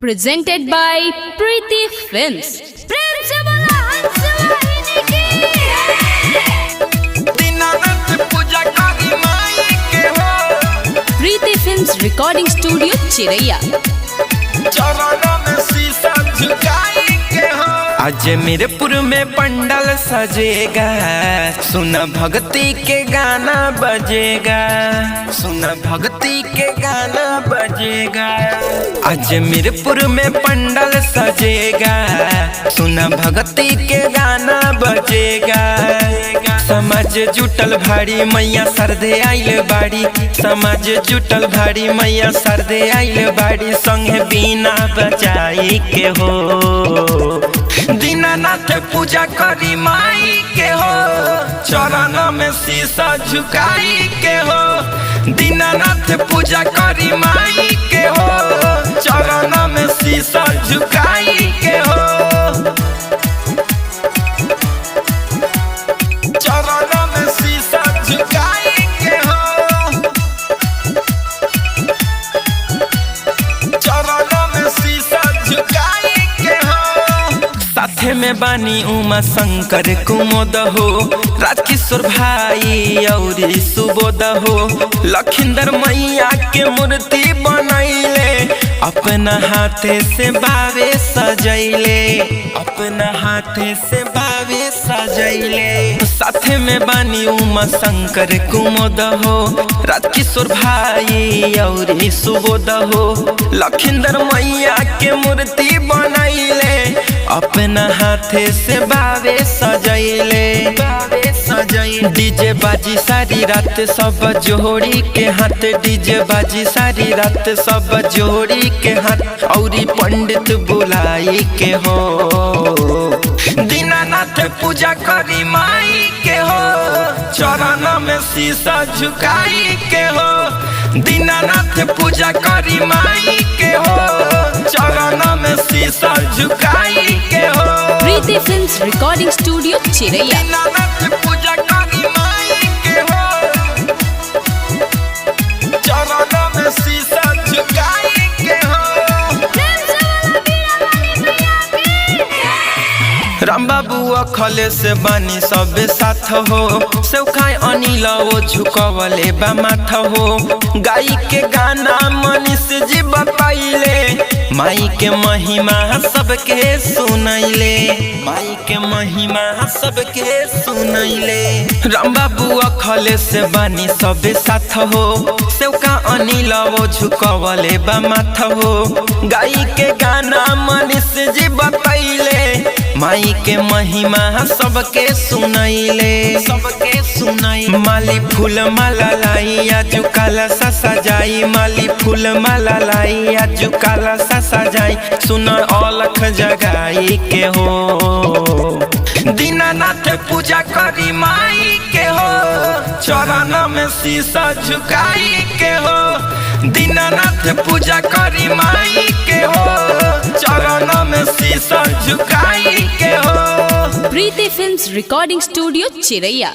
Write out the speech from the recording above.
Presented by Preeti Films. प्रेम से बोला हंस वाहिनी की। दीनानाथ पूजा करी माई के हो। प्रीति फिल्म्स रिकॉर्डिंग स्टूडियो चिरैया। चरणों में शीशा झुकाई के हो। आज मीरपुर में पंडाल सजेगा, सुना भक्ति के गाना बजेगा, सुना भक्ति के गाना बजेगा। आज मीरपुर में पंडाल सजेगा, सुना भक्ति के गाना बजेगा। समाज जुटल भारी मैया सरदे आइल बाड़ी, समाज जुटल भारी मैया सरदे आइल बाड़ी। संगे बीना बजाई के हो, दीनानाथ पूजा करी माई के हो। चरणों में शीशा झुकाई के हो, दीनानाथ पूजा करी माई के हो। चरणों में शीशा झुकाई के हो, चरणों में शीशा झुकाई के हो, चरणों में शीशा झुकाई के हो। साथे में बानी उमा शंकर कुमोद हो, राजकिशोर भाई और सुबोध हो। लखिंदर मैया के मूर्ति बनैले, अपना हाथे से बावे सजैले, अपना हाथे से बावे सजैले। साथे में बानी उमा शंकर कुमोद हो, राजकिशोर भाई और सुबोध हो। लखिंदर मैया के मूर्ति बनैले, अपना हाथे से बावे सजैले, बावे सजैले। डीजे बाजी सारी रात सब जोड़ी के हाथ, डीजे बाजी सारी रात सब जोड़ी के हाथ। औरी पंडित बुलाई के हो, दीनानाथ पूजा करी माई के हो। चरणों में शीशा झुकाई के हो, दीनानाथ पूजा करी माई के हो। चरणों में शीशा झुकाई के हो। प्रीति फिल्म्स रिकॉर्डिंग स्टूडियो चिरैया। दीनानाथ पूजा करी माई के हो, चरणों में शीशा झुकाई के हो। राम बाबू अखले से बानी सब साथ हो, सेवखाय अनिल वो झुकवले बा माथ हो। गाई के गाना मनीष जी बताइले, माई के महिमा सबके सुनैले, माई के महिमा सबके सुनैले। राम बाबू अखले से बानी सब साथ हो, सेवका अनिल वो झुकवले बा माथ हो। गाई के गाना मनीष जी बताइले, माई के महिमा सबके सुनैले, सबके सुनैले। माली फूल माला लाई आजू काला सा सजाई, माली फूल माला लाई आजू काला सा सजाई। सुन अलख जगाई के हो, दीनानाथ पूजा करी माई के हो। चरणों में शीशा झुकाई के हो, दीनानाथ पूजा करी माई के हो। चरणों में शीशा झुकाई के हो। प्रीति फिल्म्स रिकॉर्डिंग स्टूडियो चिरैया।